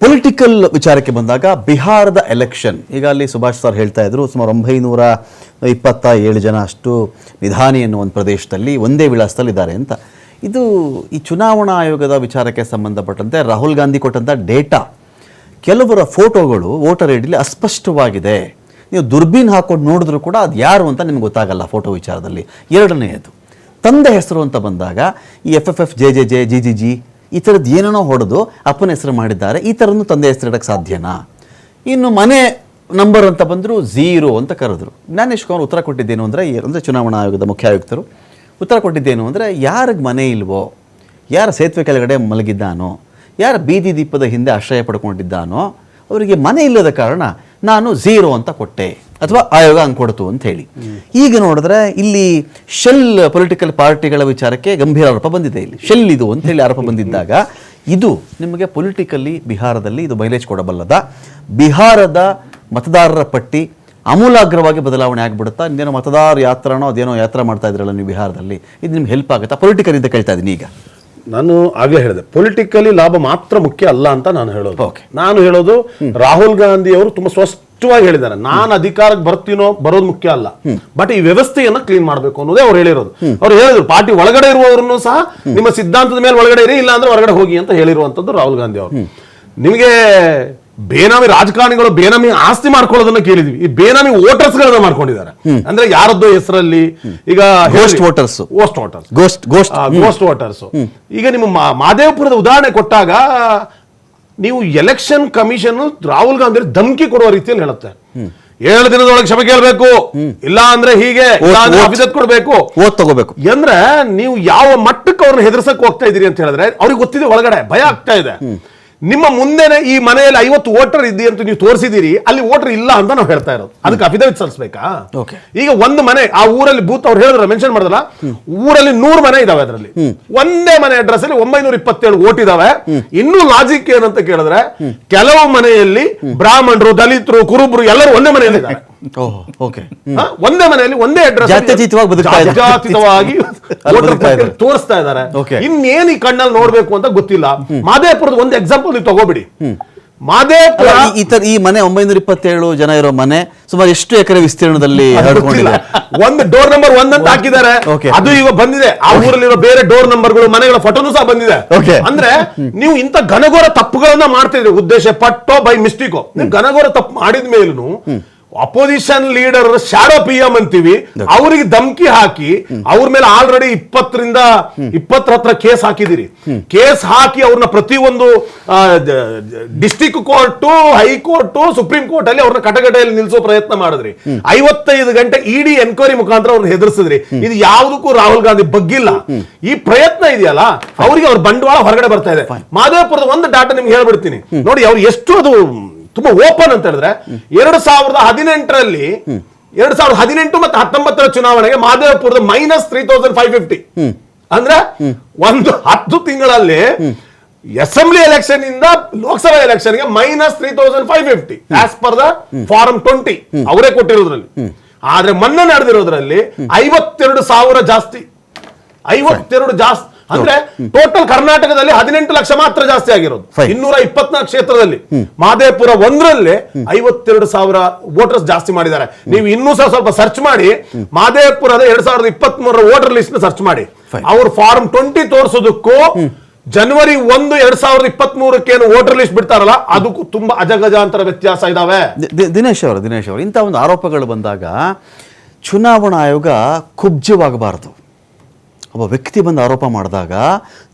Political ವಿಚಾರಕ್ಕೆ ಬಂದಾಗ ಬಿಹಾರದ ಎಲೆಕ್ಷನ್, ಈಗ ಅಲ್ಲಿ ಸುಭಾಷ್ ಸರ್ ಹೇಳ್ತಾ ಇದ್ರು ಸುಮಾರು 927 ಜನ ಅಷ್ಟು ನಿಧಾನಿ ಅನ್ನೋ ಒಂದು ಪ್ರದೇಶದಲ್ಲಿ ಒಂದೇ ವಿಳಾಸದಲ್ಲಿ ಇದ್ದಾರೆ ಅಂತ. ಇದು ಈ ಚುನಾವಣಾ ಆಯೋಗದ ವಿಚಾರಕ್ಕೆ ಸಂಬಂಧಪಟ್ಟಂತೆ ರಾಹುಲ್ ಗಾಂಧಿ ಕೊಟ್ಟಂಥ ಡೇಟಾ, ಕೆಲವರ ಫೋಟೋಗಳು ವೋಟರ್ ಐಡಿಲಿ ಅಸ್ಪಷ್ಟವಾಗಿದೆ. ನೀವು ದುರ್ಬೀನ್ ಹಾಕೊಂಡು ನೋಡಿದ್ರು ಕೂಡ ಅದು ಯಾರು ಅಂತ ನಿಮ್ಗೆ ಗೊತ್ತಾಗಲ್ಲ ಫೋಟೋ ವಿಚಾರದಲ್ಲಿ. ಎರಡನೆಯದು, ತಂದೆ ಹೆಸರು ಅಂತ ಬಂದಾಗ ಈ FFF JJJ GGG ಈ ಥರದ್ದು ಏನೇನೋ ಹೊಡೆದು ಅಪ್ಪನ ಹೆಸರು ಮಾಡಿದ್ದಾರೆ. ಈ ಥರದ್ದು ತಂದೆ ಹೆಸರು ಇಡೋಕ್ಕೆ ಸಾಧ್ಯನಾ? ಇನ್ನು ಮನೆ ನಂಬರ್ ಅಂತ ಬಂದರು 0 ಅಂತ ಕರೆದ್ರು. ಜ್ಞಾನೇಶ್ ಕುಮಾರ್ ಉತ್ತರ ಕೊಟ್ಟಿದ್ದೇನು ಅಂದರೆ ಚುನಾವಣಾ ಆಯೋಗದ ಮುಖ್ಯ ಆಯುಕ್ತರು ಉತ್ತರ ಕೊಟ್ಟಿದ್ದೇನು ಅಂದರೆ, ಯಾರಿಗೆ ಮನೆ ಇಲ್ವೋ, ಯಾರ ಸೇತುವೆ ಕೆಳಗಡೆ ಮಲಗಿದ್ದಾನೋ, ಯಾರ ಬೀದಿ ದೀಪದ ಹಿಂದೆ ಆಶ್ರಯ ಪಡ್ಕೊಂಡಿದ್ದಾನೋ ಅವರಿಗೆ ಮನೆ ಇಲ್ಲದ ಕಾರಣ ನಾನು 0 ಅಂತ ಕೊಟ್ಟೆ, ಅಥವಾ ಆಯೋಗ ಹಂಗೆ ಕೊಡ್ತು ಅಂತ ಹೇಳಿ. ಈಗ ನೋಡಿದ್ರೆ ಇಲ್ಲಿ ಶೆಲ್ ಪೊಲಿಟಿಕಲ್ ಪಾರ್ಟಿಗಳ ವಿಚಾರಕ್ಕೆ ಗಂಭೀರ ಆರೋಪ ಬಂದಿದೆ. ಇಲ್ಲಿ ಶೆಲ್ ಇದು ಅಂತ ಹೇಳಿ ಆರೋಪ ಬಂದಿದ್ದಾಗ ಇದು ನಿಮಗೆ ಪೊಲಿಟಿಕಲಿ ಬಿಹಾರದಲ್ಲಿ ಇದು ಮೈಲೇಜ್ ಕೊಡಬಲ್ಲದ? ಬಿಹಾರದ ಮತದಾರರ ಪಟ್ಟಿ ಆಮೂಲಾಗ್ರವಾಗಿ ಬದಲಾವಣೆ ಆಗಿಬಿಡುತ್ತಾ? ಇನ್ನೇನೋ ಮತದಾರ ಯಾತ್ರಾನೋ ಅದೇನೋ ಯಾತ್ರಾ ಮಾಡ್ತಾ ಇದ್ರಲ್ಲ ನೀವು ಬಿಹಾರದಲ್ಲಿ, ಇದು ನಿಮ್ಗೆ ಹೆಲ್ಪ್ ಆಗುತ್ತಾ? ಪೊಲಿಟಿಕಲ್ ಇಂದ ಕೇಳ್ತಾ ಇದ್ದೀನಿ. ಈಗ ನಾನು ಆಗಲೇ ಹೇಳಿದೆ, ಪೊಲಿಟಿಕಲಿ ಲಾಭ ಮಾತ್ರ ಮುಖ್ಯ ಅಲ್ಲ ಅಂತ ನಾನು ಹೇಳೋದು. ನಾನು ಹೇಳೋದು ರಾಹುಲ್ ಗಾಂಧಿ ಅವರು ತುಂಬಾ ಸ್ಪಷ್ಟವಾಗಿ ಹೇಳಿದ್ದಾರೆ, ನಾನು ಅಧಿಕಾರಕ್ಕೆ ಬರ್ತೀನೋ ಬರೋದು ಮುಖ್ಯ ಅಲ್ಲ, ಬಟ್ ಈ ವ್ಯವಸ್ಥೆಯನ್ನ ಕ್ಲೀನ್ ಮಾಡಬೇಕು ಅನ್ನೋದೇ ಅವ್ರು ಹೇಳಿರೋದು. ಅವ್ರು ಹೇಳಿದ್ರು ಪಾರ್ಟಿ ಒಳಗಡೆ ಇರುವವರನ್ನು ಸಹ ನಿಮ್ಮ ಸಿದ್ಧಾಂತದ ಮೇಲೆ ಒಳಗಡೆ ಇರಿ, ಇಲ್ಲ ಅಂದ್ರೆ ಹೊರಗಡೆ ಹೋಗಿ ಅಂತ ಹೇಳಿರುವಂತದ್ದು ರಾಹುಲ್ ಗಾಂಧಿ ಅವರು. ನಿಮಗೆ ಬೇನಾಮಿ ರಾಜಕಾರಣಿಗಳು ಬೇನಾಮಿ ಆಸ್ತಿ ಮಾಡ್ಕೊಳ್ಳೋದನ್ನ ಕೇಳಿದ್ವಿ, ಈ ಬೇನಾಮಿ ವೋಟರ್ಸ್ ಗಳನ್ನ ಮಾಡ್ಕೊಂಡಿದ್ದಾರೆ. ಅಂದ್ರೆ ಯಾರದ್ದೋ ಹೆಸರಲ್ಲಿ ಈಗ ಗೋಸ್ಟ್ ವೋಟರ್ಸ್. ಈಗ ನಿಮ್ಮ ಮಾದೇವಪುರದ ಉದಾಹರಣೆ ಕೊಟ್ಟಾಗ ನೀವು ಎಲೆಕ್ಷನ್ ಕಮಿಷನ್ ರಾಹುಲ್ ಗಾಂಧಿ ಧಮಕಿ ಕೊಡುವ ರೀತಿಯಲ್ಲಿ ಹೇಳುತ್ತೆ, 7 ದಿನದೊಳಗೆ ಕ್ಷಮೆ ಕೇಳಬೇಕು, ಇಲ್ಲ ಅಂದ್ರೆ ಹೀಗೆ ಅಭಿದತ್ ಕೊಡ್ಬೇಕು, ಓದ್ ತಗೋಬೇಕು. ಅಂದ್ರೆ ನೀವು ಯಾವ ಮಟ್ಟಕ್ಕೆ ಅವ್ರನ್ನ ಹೆದರ್ಸಕ್ ಹೋಗ್ತಾ ಇದೀರಿ ಅಂತ ಹೇಳಿದ್ರೆ ಅವ್ರಿಗೆ ಗೊತ್ತಿದೆ, ಒಳಗಡೆ ಭಯ ಆಗ್ತಾ ಇದೆ. ನಿಮ್ಮ ಮುಂದೆನೆ ಈ ಮನೆಯಲ್ಲಿ 50 ವೋಟರ್ ಇದ್ದಿ ಅಂತ ನೀವು ತೋರಿಸಿದಿರಿ, ಅಲ್ಲಿ ವೋಟರ್ ಇಲ್ಲ ಅಂತ ನಾವು ಹೇಳ್ತಾ ಇರೋದು. ಅದಕ್ಕೆ ಅಫಿಡವಿಟ್ ಸಲ್ಲಿಸಬೇಕಾ? ಈಗ ಒಂದು ಮನೆ ಆ ಊರಲ್ಲಿ ಬೂತ್ ಅವ್ರು ಹೇಳಿದ್ರ ಮೆನ್ಷನ್ ಮಾಡಿದ್ರಲ್ಲ, ಊರಲ್ಲಿ 100 ಮನೆ ಇದಾವೆ, ಅದರಲ್ಲಿ ಒಂದೇ ಮನೆ ಅಡ್ರೆಸ್ ಅಲ್ಲಿ 927 ವೋಟ್ ಇದಾವೆ. ಇನ್ನೂ ಲಾಜಿಕ್ ಏನಂತ ಕೇಳಿದ್ರೆ, ಕೆಲವು ಮನೆಯಲ್ಲಿ ಬ್ರಾಹ್ಮಣರು, ದಲಿತರು, ಕುರುಬರು ಎಲ್ಲರೂ ಒಂದೇ ಮನೆಯಲ್ಲಿ ಇದ್ದಾರೆ. ಒಂದೇ ಮನೆಯಲ್ಲಿ ಒಂದೇ ಅಡ್ರೆಸ್ ಜಾತ್ಯತೀತವಾಗಿ ತೋರಿಸ್ತಾ ಇದ್ದಾರೆ. ಇನ್ನೇನು ಈ ಕಣ್ಣಲ್ಲಿ ನೋಡ್ಬೇಕು ಅಂತ ಗೊತ್ತಿಲ್ಲ. ಮಾದೇಪುರದ ಒಂದು ಎಕ್ಸಾಂಪಲ್ ನೀವು ತಗೋಬಿಡಿ. ಮಾದೇಪುರ ಈ ಮನೆ 927 ಜನ ಇರೋ ಮನೆ ಸುಮಾರು ಎಷ್ಟು ಎಕರೆ ವಿಸ್ತೀರ್ಣದಲ್ಲಿ ಹರಡಿಕೊಂಡಿದೆ? ಒಂದು ಡೋರ್ ನಂಬರ್ 1 ಅಂತ ಹಾಕಿದ್ದಾರೆ, ಅದು ಈಗ ಬಂದಿದೆ. ಆ ಊರಲ್ಲಿರೋ ಬೇರೆ ಡೋರ್ ನಂಬರ್ಗಳು, ಮನೆಗಳ ಫೋಟೋನು ಸಹ ಬಂದಿದೆ. ಅಂದ್ರೆ ನೀವು ಇಂತ ಘನಘೋರ ತಪ್ಪುಗಳನ್ನ ಮಾಡ್ತಿದ್ರಿ, ಉದ್ದೇಶ ಪಟ್ಟೋ ಬೈ ಮಿಸ್ಟೇಕೋ. ನೀವು ಘನಘೋರ ತಪ್ಪು ಮಾಡಿದ ಮೇಲೂ ಅಪೋಸಿಷನ್ ಲೀಡರ್ ಶಾಡೋ PM ಅಂತೀವಿ, ಅವರಿಗೆ ಧಮಕಿ ಹಾಕಿ ಅವ್ರ ಮೇಲೆ ಆಲ್ರೆಡಿ 20 ಹತ್ರ ಕೇಸ್ ಹಾಕಿದಿರಿ. ಕೇಸ್ ಹಾಕಿ ಅವ್ರನ್ನ ಪ್ರತಿಯೊಂದು district court, high court, supreme court ಅಲ್ಲಿ ಅವ್ರನ್ನ ಕಟಕಟೆಯಲ್ಲಿ ನಿಲ್ಲಿಸೋ ಪ್ರಯತ್ನ ಮಾಡಿದ್ರಿ. 55 ಗಂಟೆ ED ಎನ್ಕ್ವೈರಿ ಮುಖಾಂತರ ಅವ್ರನ್ನ ಹೆದರ್ಸಿದ್ರಿ. ಇದು ಯಾವುದಕ್ಕೂ ರಾಹುಲ್ ಗಾಂಧಿ ಬಗ್ಗಿಲ್ಲ. ಈ ಪ್ರಯತ್ನ ಇದೆಯಲ್ಲ, ಅವರಿಗೆ ಅವ್ರ ಬಂಡವಾಳ ಹೊರಗಡೆ ಬರ್ತಾ ಇದೆ. ಮಾದೇವಪುರದ ಒಂದು ಡಾಟಾ ನಿಮ್ಗೆ ಹೇಳ್ಬಿಡ್ತೀನಿ ನೋಡಿ, ಅವ್ರು ಎಷ್ಟು ಅದು ತುಂಬಾ ಓಪನ್ ಅಂತ ಹೇಳಿದ್ರೆ, 2018ರಲ್ಲಿ 2018 ಮತ್ತು 19ರ ಚುನಾವಣೆಗೆ ಮಾದೇವಪುರದ -3550. ಅಂದ್ರೆ ಒಂದು 10 ತಿಂಗಳಲ್ಲಿ ಅಸೆಂಬ್ಲಿ ಎಲೆಕ್ಷನ್ ಇಂದ ಲೋಕಸಭಾ ಎಲೆಕ್ಷನ್ ಗೆ -3550 ಆಸ್ ಪರ್ ದ ಫಾರಂ 20 ಅವರೇ ಕೊಟ್ಟಿರೋದ್ರಲ್ಲಿ. ಆದ್ರೆ ಮೊನ್ನೆ ನಡೆದಿರೋದ್ರಲ್ಲಿ 52,000 ಜಾಸ್ತಿ. 52 ಜಾಸ್ತಿ ಅಂದ್ರೆ ಟೋಟಲ್ ಕರ್ನಾಟಕದಲ್ಲಿ 18 ಲಕ್ಷ ಮಾತ್ರ ಜಾಸ್ತಿ ಆಗಿರೋದು. 224 ಕ್ಷೇತ್ರದಲ್ಲಿ ಮಾದೇಪುರ 1ರಲ್ಲಿ 52,000 ವೋಟರ್ಸ್ ಜಾಸ್ತಿ ಮಾಡಿದ್ದಾರೆ. ನೀವು ಇನ್ನೂ ಸಹ ಸ್ವಲ್ಪ ಸರ್ಚ್ ಮಾಡಿ, ಮಾದೇಪುರದ 2023 ವೋಟರ್ ಲಿಸ್ಟ್ ಸರ್ಚ್ ಮಾಡಿ. ಅವ್ರು ಫಾರ್ಮ್ 20 ತೋರಿಸೋದಕ್ಕೂ ಜನವರಿ 1, 2023 ಏನು ವೋಟರ್ ಲಿಸ್ಟ್ ಬಿಡ್ತಾರಲ್ಲ, ಅದಕ್ಕೂ ತುಂಬಾ ಅಜಗಜಾಂತರ ವ್ಯತ್ಯಾಸ ಇದಾವೆ. ದಿನೇಶ್ ಅವರು ಇಂಥ ಒಂದು ಆರೋಪಗಳು ಬಂದಾಗ ಚುನಾವಣಾ ಆಯೋಗ ಕುಬ್ಜವಾಗಬಾರದು. ಒಬ್ಬ ವ್ಯಕ್ತಿ ಬಂದು ಆರೋಪ ಮಾಡಿದಾಗ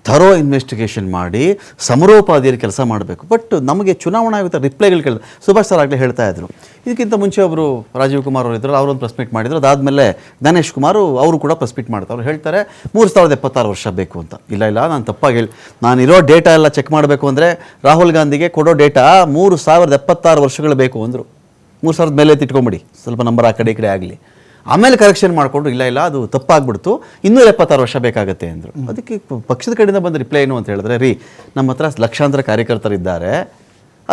ಥರೋ ಇನ್ವೆಸ್ಟಿಗೇಷನ್ ಮಾಡಿ ಸಮರೋಪಾದಿಯಲ್ಲಿ ಕೆಲಸ ಮಾಡಬೇಕು. ಬಟ್ ನಮಗೆ ಚುನಾವಣಾ ಆಯೋಗದ ರಿಪ್ಲೈಗಳು ಕೇಳಿದ್ರು. ಸುಭಾಷ್ ಸರ್ ಆಗಲೇ ಹೇಳ್ತಾ ಇದ್ರು, ಇದಕ್ಕಿಂತ ಮುಂಚೆ ಒಬ್ಬರು ರಾಜೀವ್ ಕುಮಾರ್ ಅವರು ಇದ್ದರು, ಅವರೊಂದು ಪ್ರೆಸ್ ಮೀಟ್ ಮಾಡಿದ್ರು. ಅದಾದಮೇಲೆ ಜ್ಞಾನೇಶ್ ಕುಮಾರ್ ಅವರು ಕೂಡ ಪ್ರೆಸ್ ಮೀಟ್ ಮಾಡ್ತಾರೆ. ಅವ್ರು ಹೇಳ್ತಾರೆ 3076 ವರ್ಷ ಬೇಕು ಅಂತ. ಇಲ್ಲ ನಾನು ತಪ್ಪಾಗಿ ನಾನು ಇರೋ ಡೇಟಾ ಎಲ್ಲ ಚೆಕ್ ಮಾಡಬೇಕು ಅಂದರೆ ರಾಹುಲ್ ಗಾಂಧಿಗೆ ಕೊಡೋ ಡೇಟಾ 3076 ವರ್ಷಗಳು ಬೇಕು ಅಂದರು. 3000 ಮೇಲೆ ತಿಟ್ಕೊಂಬಿಡಿ, ಸ್ವಲ್ಪ ನಂಬರ್ ಆ ಕಡೆ ಈ ಕಡೆ ಆಗಲಿ. ಆಮೇಲೆ ಕರೆಕ್ಷನ್ ಮಾಡಿಕೊಂಡು ಇಲ್ಲ ಅದು ತಪ್ಪಾಗ್ಬಿಡ್ತು, 276 ವರ್ಷ ಬೇಕಾಗತ್ತೆ ಅಂದರು. ಅದಕ್ಕೆ ಪಕ್ಷದ ಕಡೆಯಿಂದ ಬಂದ ರಿಪ್ಲೈ ಏನು ಅಂತ ಹೇಳಿದ್ರೆ, ನಮ್ಮ ಹತ್ರ ಲಕ್ಷಾಂತರ ಕಾರ್ಯಕರ್ತರಿದ್ದಾರೆ,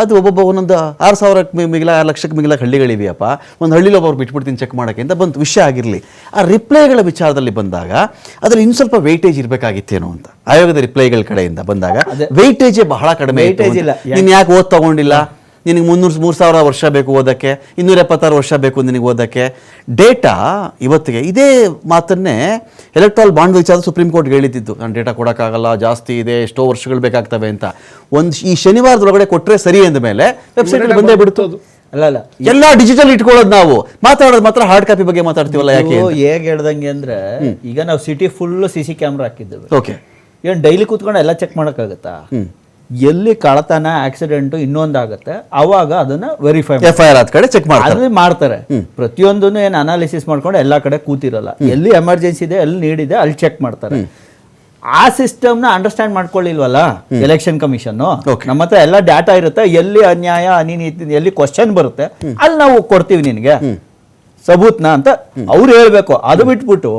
ಅದು ಒಬ್ಬೊಬ್ಬ ಒಂದೊಂದು 6,000 ಮಿಗಿಲ 6,00,000 ಮಿಗಿಲ ಹಳ್ಳಿಗಳಿವೆಯಪ್ಪ, ಒಂದು ಹಳ್ಳಿಲಿ ಒಬ್ಬರು ಬಿಟ್ಬಿಡ್ತೀನಿ ಚೆಕ್ ಮಾಡೋಕ್ಕೆ ಅಂತ ಬಂತು ವಿಷಯ ಆಗಿರಲಿ. ಆ ರಿಪ್ಲೈಗಳ ವಿಚಾರದಲ್ಲಿ ಬಂದಾಗ ಅದರಲ್ಲಿ ಇನ್ನು ಸ್ವಲ್ಪ ವೆಯ್ಟೇಜ್ ಇರಬೇಕಾಗಿತ್ತೇನೋ ಅಂತ ಆಯೋಗದ ರಿಪ್ಲೈಗಳ ಕಡೆಯಿಂದ ಬಂದಾಗ ವೆಯ್ಟೇಜೇ ಬಹಳ ಕಡಿಮೆ. ನೀನು ಯಾಕೆ ಓದ್ ತಗೊಂಡಿಲ್ಲ, ನಿನಗೆ 3,000 ವರ್ಷ ಬೇಕು ಓದೋಕ್ಕೆ, 276 ವರ್ಷ ಬೇಕು ನಿನಗೆ ಓದೋಕ್ಕೆ. ಡೇಟಾ ಇವತ್ತಿಗೆ ಇದೇ ಮಾತನ್ನೇ ಎಲೆಕ್ಟ್ರಾಲ್ ಬಾಂಡ್ ವಿಚಾರ ಸುಪ್ರೀಂ ಕೋರ್ಟ್ಗೆ ಹೇಳಿದ್ದು, ನಾನು ಡೇಟಾ ಕೊಡೋಕ್ಕಾಗಲ್ಲ, ಜಾಸ್ತಿ ಇದೆ, ಎಷ್ಟೋ ವರ್ಷಗಳು ಬೇಕಾಗ್ತವೆ ಅಂತ. ಈ ಶನಿವಾರದೊಳಗಡೆ ಕೊಟ್ಟರೆ ಸರಿ ಅಂದ ಮೇಲೆ ವೆಬ್ಸೈಟಲ್ಲಿ ಬಂದೇ ಬಿಡ್ತು. ಅಲ್ಲ ಎಲ್ಲ ಡಿಜಿಟಲ್ ಇಟ್ಕೊಳ್ಳೋದು, ನಾವು ಮಾತಾಡೋದು ಮಾತ್ರ ಹಾರ್ಡ್ ಕಾಪಿ ಬಗ್ಗೆ ಮಾತಾಡ್ತೀವಲ್ಲ. ಯಾಕೆ ಹೇಗೆ ಹೇಳ್ದಂಗೆ ಅಂದ್ರೆ, ಈಗ ನಾವು ಸಿಟಿ ಫುಲ್ CC ಕ್ಯಾಮ್ರಾ ಹಾಕಿದ್ದೇವೆ. ಓಕೆ, ಏನು ಡೈಲಿ ಕೂತ್ಕೊಂಡು ಎಲ್ಲ ಚೆಕ್ ಮಾಡೋಕ್ಕಾಗತ್ತಾ? ಎಲ್ಲಿ ಕಳತನ ಆಕ್ಸಿಡೆಂಟ್ ಇನ್ನೊಂದಾಗತ್ತೆ ಅವಾಗ ಅದನ್ನ ವೆರಿಫೈ FIR ಆದ ಕಡೆ ಚೆಕ್ ಮಾಡ್ತಾರೆ. ಪ್ರತಿಯೊಂದನ್ನು ಏನು ಅನಾಲಿಸಿಸ್ ಮಾಡ್ಕೊಂಡು ಎಲ್ಲಾ ಕಡೆ ಕೂತಿರಲ್ಲ. ಎಲ್ಲಿ ಎಮರ್ಜೆನ್ಸಿ ಇದೆ, ಎಲ್ಲಿ ನೀಡಿದೆ ಅಲ್ಲಿ ಚೆಕ್ ಮಾಡ್ತಾರೆ. ಆ ಸಿಸ್ಟಮ್ನ ಅಂಡರ್ಸ್ಟ್ಯಾಂಡ್ ಮಾಡ್ಕೊಳ್ಳಿಲ್ವಲ್ಲ ಎಲೆಕ್ಷನ್ ಕಮಿಷನ್. ನಮ್ಮ ಹತ್ರ ಎಲ್ಲ ಡಾಟಾ ಇರುತ್ತೆ, ಎಲ್ಲಿ ಅನ್ಯಾಯ ಅನಿನೀತಿ ಎಲ್ಲಿ ಕ್ವಶನ್ ಬರುತ್ತೆ ಅಲ್ಲಿ ನಾವು ಕೊಡ್ತೀವಿ ನಿನಗೆ ಸಬೂತ್ನ ಅಂತ ಅವ್ರು ಹೇಳ್ಬೇಕು. ಅದು ಬಿಟ್ಬಿಟ್ಟು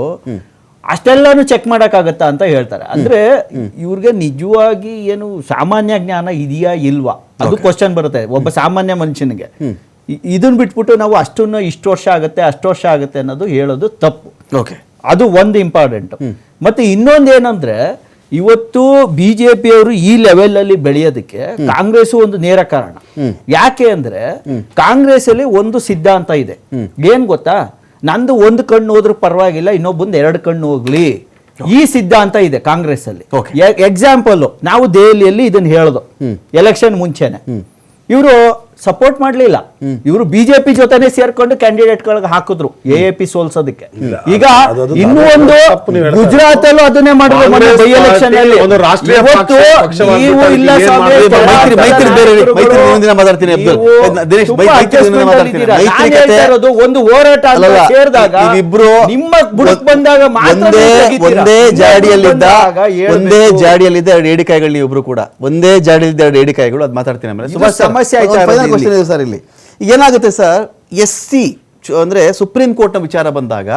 ಅಷ್ಟೆಲ್ಲಾನು ಚೆಕ್ ಮಾಡೋಕ್ಕಾಗತ್ತಾ ಅಂತ ಹೇಳ್ತಾರೆ. ಅಂದ್ರೆ ಇವ್ರಿಗೆ ನಿಜವಾಗಿ ಏನು ಸಾಮಾನ್ಯ ಜ್ಞಾನ ಇದೆಯಾ ಇಲ್ವಾ ಅದು ಕ್ವಶನ್ ಬರುತ್ತೆ ಒಬ್ಬ ಸಾಮಾನ್ಯ ಮನುಷ್ಯನಿಗೆ. ಇದನ್ನ ಬಿಟ್ಬಿಟ್ಟು ನಾವು ಅಷ್ಟನ್ನು ಇಷ್ಟು ವರ್ಷ ಆಗುತ್ತೆ ಅಷ್ಟು ವರ್ಷ ಆಗುತ್ತೆ ಅನ್ನೋದು ಹೇಳೋದು ತಪ್ಪು. ಓಕೆ, ಅದು ಒಂದು ಇಂಪಾರ್ಟೆಂಟ್. ಮತ್ತೆ ಇನ್ನೊಂದು ಏನಂದ್ರೆ, ಇವತ್ತು BJP ಅವರು ಈ ಲೆವೆಲ್ ಅಲ್ಲಿ ಬೆಳೆಯೋದಕ್ಕೆ ಕಾಂಗ್ರೆಸ್ ಒಂದು ನೇರ ಕಾರಣ. ಯಾಕೆ ಅಂದ್ರೆ ಕಾಂಗ್ರೆಸ್ ಅಲ್ಲಿ ಒಂದು ಸಿದ್ಧಾಂತ ಇದೆ, ಏನ್ ಗೊತ್ತಾ, ನಂದು ಒಂದು ಕಣ್ಣು ಹೋದ್ರೂ ಪರವಾಗಿಲ್ಲ, ಇನ್ನೊಬ್ಬಂದು 2 ಕಣ್ಣು ಹೋಗ್ಲಿ, ಈ ಸಿದ್ಧಾಂತ ಇದೆ ಕಾಂಗ್ರೆಸ್ ಅಲ್ಲಿ. ಎಕ್ಸಾಂಪಲ್, ನಾವು ದೆಹಲಿಯಲ್ಲಿ ಇದನ್ನ ಹೇಳೋದು ಎಲೆಕ್ಷನ್ ಮುಂಚೆನೆ. ಇವರು ಸಪೋರ್ಟ್ ಮಾಡ್ಲಿಲ್ಲ, ಇವರು BJP ಜೊತೆನೆ ಸೇರ್ಕೊಂಡು ಕ್ಯಾಂಡಿಡೇಟ್ಗಳಿಗೆ ಹಾಕಿದ್ರು AAP ಸೋಲ್ಸೋದಕ್ಕೆ. ಈಗ ಇನ್ನೂ ಒಂದು ಗುಜರಾತ್ ಅಲ್ಲೂ ಅದನ್ನೇ ಮಾಡಿದ್ರು ಬೈ ಎಲೆಕ್ಷನ್ ಅಲ್ಲಿ. ಒಂದು ಹೋರಾಟ ಸೇರಿದಾಗ ನಿಮ್ಮ ಬುಡಕ್ ಬಂದಾಗ ಒಂದೇ ಜಾಡಿಯಲ್ಲಿದ್ದ 2 ಏಡಿಕಾಯಿಗಳು, ನೀವು ಇಬ್ರು ಕೂಡ ಒಂದೇ ಜಾಡಿಯಲ್ಲಿದ್ದ 2 ಏಡಿಕಾಯಿಗಳು. ಅದು ಮಾತಾಡ್ತೀನಿ ಆಮೇಲೆ. ಸಮಸ್ಯೆ ಇದೆ ಸರ್ ಇಲ್ಲಿ. ಏನಾಗುತ್ತೆ ಸರ್, SC ಅಂದರೆ ಸುಪ್ರೀಂ ಕೋರ್ಟ್ನ ವಿಚಾರ ಬಂದಾಗ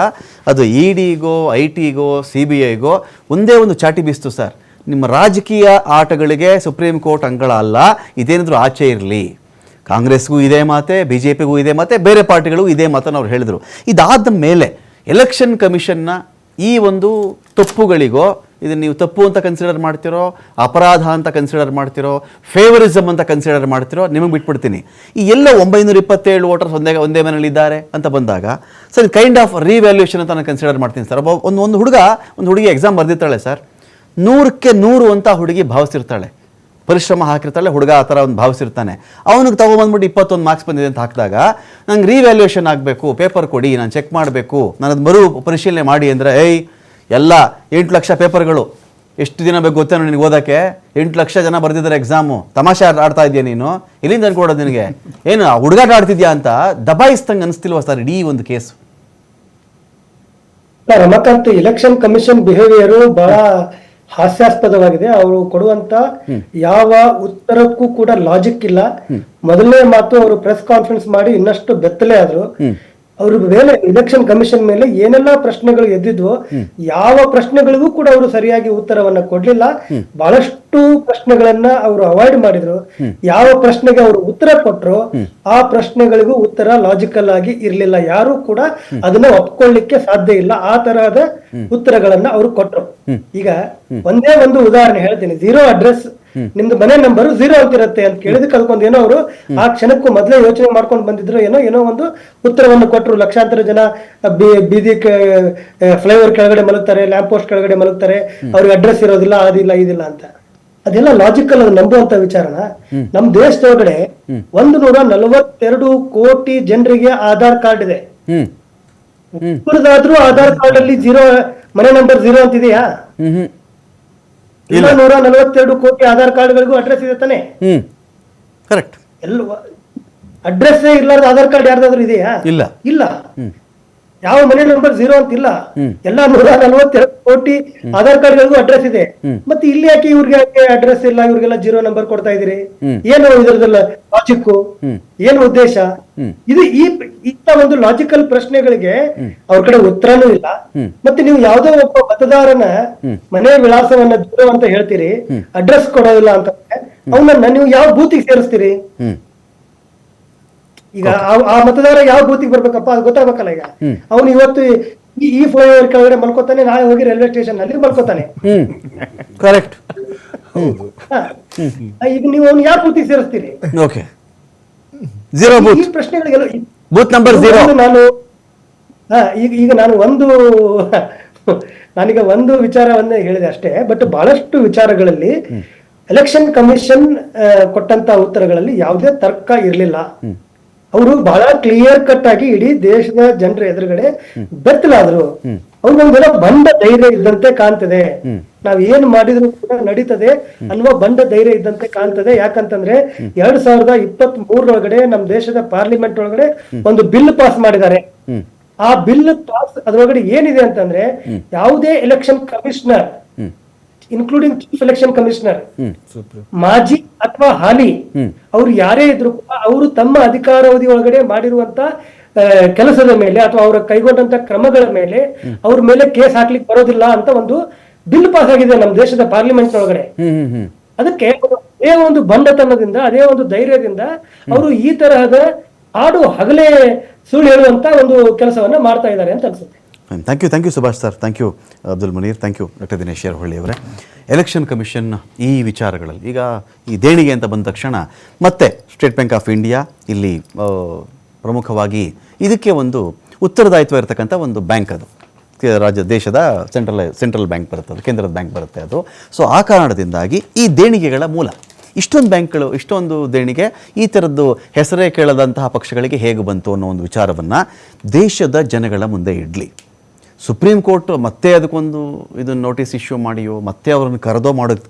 ಅದು EDಗೋ IT ಗೋ CBIಗೋ ಒಂದೇ ಒಂದು ಚಾಟಿ ಬೀಸ್ತು ಸರ್. ನಿಮ್ಮ ರಾಜಕೀಯ ಆಟಗಳಿಗೆ ಸುಪ್ರೀಂ ಕೋರ್ಟ್ ಅಂಗಳ ಅಲ್ಲ, ಇದೇನಾದರೂ ಆಚೆ ಇರಲಿ. ಕಾಂಗ್ರೆಸ್ಗೂ ಇದೇ ಮಾತೆ, BJPಗೂ ಇದೇ ಮಾತೆ, ಬೇರೆ ಪಾರ್ಟಿಗಳಿಗೂ ಇದೇ ಮಾತನ್ನು ಅವ್ರು ಹೇಳಿದರು. ಇದಾದ ಮೇಲೆ ಎಲೆಕ್ಷನ್ ಕಮಿಷನ್ನ ಈ ಒಂದು ತಪ್ಪುಗಳಿಗೋ, ಇದನ್ನು ನೀವು ತಪ್ಪು ಅಂತ ಕನ್ಸಿಡರ್ ಮಾಡ್ತಿರೋ, ಅಪರಾಧ ಅಂತ ಕನ್ಸಿಡರ್ ಮಾಡ್ತಿರೋ, ಫೇವರಿಸಮ್ ಅಂತ ಕನ್ಸಿಡರ್ ಮಾಡ್ತಿರೋ, ನಿಮಗೆ ಬಿಟ್ಬಿಡ್ತೀನಿ. ಈ ಎಲ್ಲ 927 ವೋಟರ್ಸ್ ಒಂದೇ ಮನೇಲಿದ್ದಾರೆ ಅಂತ ಬಂದಾಗ ಸರ್, ಕೈಂಡ್ ಆಫ್ ರಿವ್ಯಾಲ್ಯೂಯೇಷನ್ ಅಂತ ನಾನು ಕನ್ಸಿಡರ್ ಮಾಡ್ತೀನಿ ಸರ್. ಒಂದು ಹುಡುಗಿ ಎಕ್ಸಾಮ್ ಬರೆದಿರ್ತಾಳೆ ಸರ್, 100ಕ್ಕೆ 100 ಅಂತ ಹುಡುಗಿ ಭಾವಿಸಿರ್ತಾಳೆ, ಪರಿಶ್ರಮ ಹಾಕಿರ್ತಾಳೆ, ಹುಡುಗ ಆ ಥರ ಒಂದು ಭಾವಿಸಿರ್ತಾನೆ. ಅವನಿಗೆ ತಗೊಬಂದ್ಬಿಟ್ಟು 21 ಮಾರ್ಕ್ಸ್ ಬಂದಿದೆ ಅಂತ ಹಾಕಿದಾಗ, ನಂಗೆ ರಿವ್ಯಾಲ್ಯೂಯೇಷನ್ ಆಗಬೇಕು, ಪೇಪರ್ ಕೊಡಿ, ನಾನು ಚೆಕ್ ಮಾಡಬೇಕು, ನಾನು ಅದು ಮರು ಪರಿಶೀಲನೆ ಮಾಡಿ ಅಂದರೆ, ಎಲ್ಲ 8 ಲಕ್ಷ ಪೇಪರ್ಗಳು, ಎಷ್ಟು ದಿನ ಬೇಕು ಗೊತ್ತೇನೋ ನಿನಗೆ ಓದೋಕ್ಕೆ? 8 ಲಕ್ಷ ಜನ ಬರೆದಿದ್ದಾರೆ ಎಕ್ಸಾಮು, ತಮಾಷೆ ಆಡ್ತಾ ಇದೆಯಾ ನೀನು? ಎಲ್ಲಿಂದ ಅನ್ಕೊಡೋದು ನಿನಗೆ? ಏನು ಹುಡುಗಾಟ ಆಡ್ತಿದ್ಯಾ ಅಂತ ದಬಾಯಿಸ್ದಂಗೆ ಅನಿಸ್ತಿಲ್ವ ಸರ್ ಇಡೀ ಒಂದು case? Ramakant, election commission behaviour ಬಹಳ ಹಾಸ್ಯಾಸ್ಪದವಾಗಿದೆ. ಅವರು ಕೊಡುವಂತ ಯಾವ ಉತ್ತರಕ್ಕೂ ಕೂಡ ಲಾಜಿಕ್ ಇಲ್ಲ. ಮೊದಲನೇ ಮಾತು, ಅವರು ಪ್ರೆಸ್ ಕಾನ್ಫರೆನ್ಸ್ ಮಾಡಿ ಇನ್ನಷ್ಟು ಬೆತ್ತಲೆ ಆದ್ರು. ಅವ್ರ ಮೇಲೆ ಎಲೆಕ್ಷನ್ ಕಮಿಷನ್ ಮೇಲೆ ಏನೆಲ್ಲಾ ಪ್ರಶ್ನೆಗಳು ಎದ್ದಿದ್ವು, ಯಾವ ಪ್ರಶ್ನೆಗಳಿಗೂ ಕೂಡ ಅವರು ಸರಿಯಾಗಿ ಉತ್ತರವನ್ನ ಕೊಡ್ಲಿಲ್ಲ. ಬಹಳಷ್ಟು ಪ್ರಶ್ನೆಗಳನ್ನ ಅವರು ಅವಾಯ್ಡ್ ಮಾಡಿದ್ರು. ಯಾವ ಪ್ರಶ್ನೆಗೆ ಅವರು ಉತ್ತರ ಕೊಟ್ರು ಆ ಪ್ರಶ್ನೆಗಳಿಗೂ ಉತ್ತರ ಲಾಜಿಕಲ್ ಆಗಿ ಇರ್ಲಿಲ್ಲ. ಯಾರು ಕೂಡ ಅದನ್ನ ಒಪ್ಕೊಳ್ಳಿಕ್ಕೆ ಸಾಧ್ಯ ಇಲ್ಲ. ಆ ತರಹದ ಉತ್ತರಗಳನ್ನ ಅವರು ಕೊಟ್ರು. ಈಗ ಒಂದೇ ಒಂದು ಉದಾಹರಣೆ ಹೇಳ್ತೀನಿ. 0 ಅಡ್ರೆಸ್, ನಿಮ್ದು ಮನೆ ನಂಬರ್ 0 ಅಂತಿರುತ್ತೆ ಅಂತ ಕೇಳಿದ ಕಲ್ಕೊಂಡ್ ಏನೋ ಅವರು ಆ ಕ್ಷಣಕ್ಕೂ ಮೊದಲೇ ಯೋಚನೆ ಮಾಡ್ಕೊಂಡು ಬಂದಿದ್ರು. ಏನೋ ಒಂದು ಉತ್ತರವನ್ನು ಕೊಟ್ಟರು. ಲಕ್ಷಾಂತರ ಜನ ಬೀದಿ ಫ್ಲೈಓವರ್ ಕೆಳಗಡೆ ಮಲಗ್ತಾರೆ, ಲ್ಯಾಂಪ್ ಪೋಸ್ಟ್ ಕೆಳಗಡೆ ಮಲಗ್ತಾರೆ, ಅವ್ರಿಗೆ ಅಡ್ರೆಸ್ ಇರೋದಿಲ್ಲ, ಅದಿಲ್ಲ ಇದಿಲ್ಲ ಅಂತ. ಅದೆಲ್ಲ ಲಾಜಿಕಲ್, ಅದು ನಂಬುವಂತ ವಿಚಾರನ? ನಮ್ ದೇಶದೊಳಗಡೆ 142 ಕೋಟಿ ಜನರಿಗೆ ಆಧಾರ್ ಕಾರ್ಡ್ ಇದೆ. ಆಧಾರ್ ಕಾರ್ಡ್ ಅಲ್ಲಿ 0 ಮನೆ ನಂಬರ್ 0 ಅಂತಿದೆಯಾ? 142 ಕೋಟಿ ಆಧಾರ್ ಕಾರ್ಡ್ಗಳಿಗೂ ಅಡ್ರೆಸ್ ಇದೆ ತಾನೆ? ಕರೆಕ್ಟ್. ಎಲ್ಲ ಅಡ್ರೆಸ್ ಇರ್ಲಾರ್ದ ಆಧಾರ್ ಕಾರ್ಡ್ ಯಾರ್ದಾದ್ರು ಇದೆಯಾ? ಇಲ್ಲ. ಯಾವ ಮನೆ ನಂಬರ್ 0 ಅಂತಿಲ್ಲ. ಎಲ್ಲ 142 ಕೋಟಿ ಆಧಾರ್ ಕಾರ್ಡ್ಗಳಿಗೂ ಅಡ್ರೆಸ್ ಇದೆ. ಮತ್ತೆ ಇಲ್ಲಿ ಯಾಕೆ ಇವ್ರಿಗೆ ಅಡ್ರೆಸ್ ಇಲ್ಲ, ಇವ್ರಿಗೆಲ್ಲ 0 ನಂಬರ್ ಕೊಡ್ತಾ ಇದೀರಿ? ಏನು ಇದರದಲ್ಲ ಲಾಜಿಕ್, ಏನು ಉದ್ದೇಶ? ಇದು ಇಂತ ಒಂದು ಲಾಜಿಕಲ್ ಪ್ರಶ್ನೆಗಳಿಗೆ ಅವ್ರ ಕಡೆ ಉತ್ತರನೂ ಇಲ್ಲ. ಮತ್ತೆ ನೀವು ಯಾವ್ದೋ ಒಬ್ಬ ಮತದಾರನ ಮನೆ ವಿಳಾಸವನ್ನ 0 ಅಂತ ಹೇಳ್ತೀರಿ, ಅಡ್ರೆಸ್ ಕೊಡೋದಿಲ್ಲ ಅಂತ, ಅವನನ್ನ ನೀವು ಯಾವ ಬೂತಿಗೆ ಸೇರಿಸ್ತೀರಿ? ಈಗ ಆ ಮತದಾರ ಯಾವ ಬೂತಿಗೆ ಬರ್ಬೇಕಪ್ಪ ಅದು ಗೊತ್ತಾಗಬೇಕಲ್ಲ. ಈಗ ಅವನು ಇವತ್ತು ಈ ಫ್ಲೈಓವರ್ ಕೆಳಗಡೆ ಮಲ್ಕೋತಾನೆ, ನಾಳೆ ಹೋಗಿ ರೈಲ್ವೆ ಸ್ಟೇಷನ್ ನಲ್ಲಿ ಮಲ್ಕೋತಾನೆ. ಕರೆಕ್ಟ್. ಈಗ ನೀವು ಅವ್ನು ಯಾವ ಬೂತಿಗೆ ಸೇರಿಸ್ತೀರಿ? ಓಕೆ, 0 ಬೂತ್, ಈ ಪ್ರಶ್ನೆಗಳಿಗೆಲ್ಲ ಬೂತ್ ನಂಬರ್ 0. ಈಗ ನಾನು ನಾನೀಗ ಒಂದು ವಿಚಾರವನ್ನೇ ಹೇಳಿದೆ ಅಷ್ಟೇ. ಬಟ್ ಬಹಳಷ್ಟು ವಿಚಾರಗಳಲ್ಲಿ ಎಲೆಕ್ಷನ್ ಕಮಿಷನ್ ಕೊಟ್ಟಂತ ಉತ್ತರಗಳಲ್ಲಿ ಯಾವುದೇ ತರ್ಕ ಇರಲಿಲ್ಲ. ಅವರು ಬಹಳ ಕ್ಲಿಯರ್ ಕಟ್ ಆಗಿ ಇಡೀ ದೇಶದ ಜನರ ಎದುರುಗಡೆ ಬೆತ್ತಲಾದ್ರು. ಅವ್ರಿಗೊಂದೆಲ್ಲ ಬಂಡ ಧೈರ್ಯ ಇದ್ದಂತೆ ಕಾಣ್ತದೆ. ನಾವ್ ಏನ್ ಮಾಡಿದ್ರು ಕೂಡ ನಡೀತದೆ ಅನ್ನುವ ಬಂಡ ಧೈರ್ಯ ಇದ್ದಂತೆ ಕಾಣ್ತದೆ. ಯಾಕಂತಂದ್ರೆ 2023 ನಮ್ ದೇಶದ ಪಾರ್ಲಿಮೆಂಟ್ ಒಳಗಡೆ ಒಂದು ಬಿಲ್ ಪಾಸ್ ಮಾಡಿದ್ದಾರೆ. ಆ ಬಿಲ್ ಪಾಸ್ ಅದ್ರೊಳಗಡೆ ಏನಿದೆ ಅಂತಂದ್ರೆ, ಯಾವುದೇ election commissioner including chief election commissioner, ಮಾಜಿ ಅಥವಾ ಹಾಲಿ, ಅವ್ರು ಯಾರೇ ಇದ್ರು ಕೂಡ ಅವರು ತಮ್ಮ ಅಧಿಕಾರಾವಧಿ ಒಳಗಡೆ ಮಾಡಿರುವಂತ ಕೆಲಸದ ಮೇಲೆ ಅಥವಾ ಅವರ ಕೈಗೊಂಡಂತ ಕ್ರಮಗಳ ಮೇಲೆ ಅವ್ರ ಮೇಲೆ ಕೇಸ್ ಹಾಕ್ಲಿಕ್ಕೆ ಬರೋದಿಲ್ಲ ಅಂತ ಒಂದು ಬಿಲ್ ಪಾಸ್ ಆಗಿದೆ ನಮ್ಮ ದೇಶದ ಪಾರ್ಲಿಮೆಂಟ್ ಒಳಗಡೆ. ಅದಕ್ಕೆ ಅದೇ ಒಂದು ಬಂಡತನದಿಂದ, ಅದೇ ಒಂದು ಧೈರ್ಯದಿಂದ ಅವರು ಈ ತರಹದ ಹಾಡು ಹಗಲೇ ಸುಳ್ಳು ಹೇಳುವಂತ ಒಂದು ಕೆಲಸವನ್ನ ಮಾಡ್ತಾ ಇದ್ದಾರೆ ಅಂತ ಅನ್ಸುತ್ತೆ. Thank you Subhash sir, thank you Abdul Munir, thank you doctor Dinesh Sherholli ಅವರೇ. ಎಲೆಕ್ಷನ್ ಕಮಿಷನ್ ಈ ವಿಚಾರಗಳಲ್ಲಿ ಈಗ ಈ ದೇಣಿಗೆ ಅಂತ ಬಂದ ತಕ್ಷಣ ಮತ್ತೆ ಸ್ಟೇಟ್ ಬ್ಯಾಂಕ್ ಆಫ್ ಇಂಡಿಯಾ ಇಲ್ಲಿ ಪ್ರಮುಖವಾಗಿ ಇದಕ್ಕೆ ಒಂದು ಉತ್ತರದಾಯಿತ್ವ ಇರತಕ್ಕಂಥ ಒಂದು ಬ್ಯಾಂಕ್, ಅದು ದೇಶದ ಸೆಂಟ್ರಲ್ ಬ್ಯಾಂಕ್ ಬರುತ್ತೆ, ಅದು ಕೇಂದ್ರದ ಬ್ಯಾಂಕ್ ಬರುತ್ತೆ ಅದು. ಸೊ ಆ ಕಾರಣದಿಂದಾಗಿ ಈ ದೇಣಿಗೆಗಳ ಮೂಲ ಇಷ್ಟೊಂದು ಬ್ಯಾಂಕ್ಗಳು, ಇಷ್ಟೊಂದು ದೇಣಿಗೆ ಈ ಥರದ್ದು ಹೆಸರೇ ಕೇಳದಂತಹ ಪಕ್ಷಗಳಿಗೆ ಹೇಗೆ ಬಂತು ಅನ್ನೋ ಒಂದು ವಿಚಾರವನ್ನು ದೇಶದ ಜನಗಳ ಮುಂದೆ ಇಡಲಿ. ಸುಪ್ರೀಂ ಕೋರ್ಟ್ ಮತ್ತೆ ಅದಕ್ಕೊಂದು ಇದನ್ನು ನೋಟಿಸ್ ಇಶ್ಯೂ ಮಾಡಿಯೋ ಮತ್ತೆ ಅವರನ್ನು ಕರೆದೋ ಮಾಡೋದು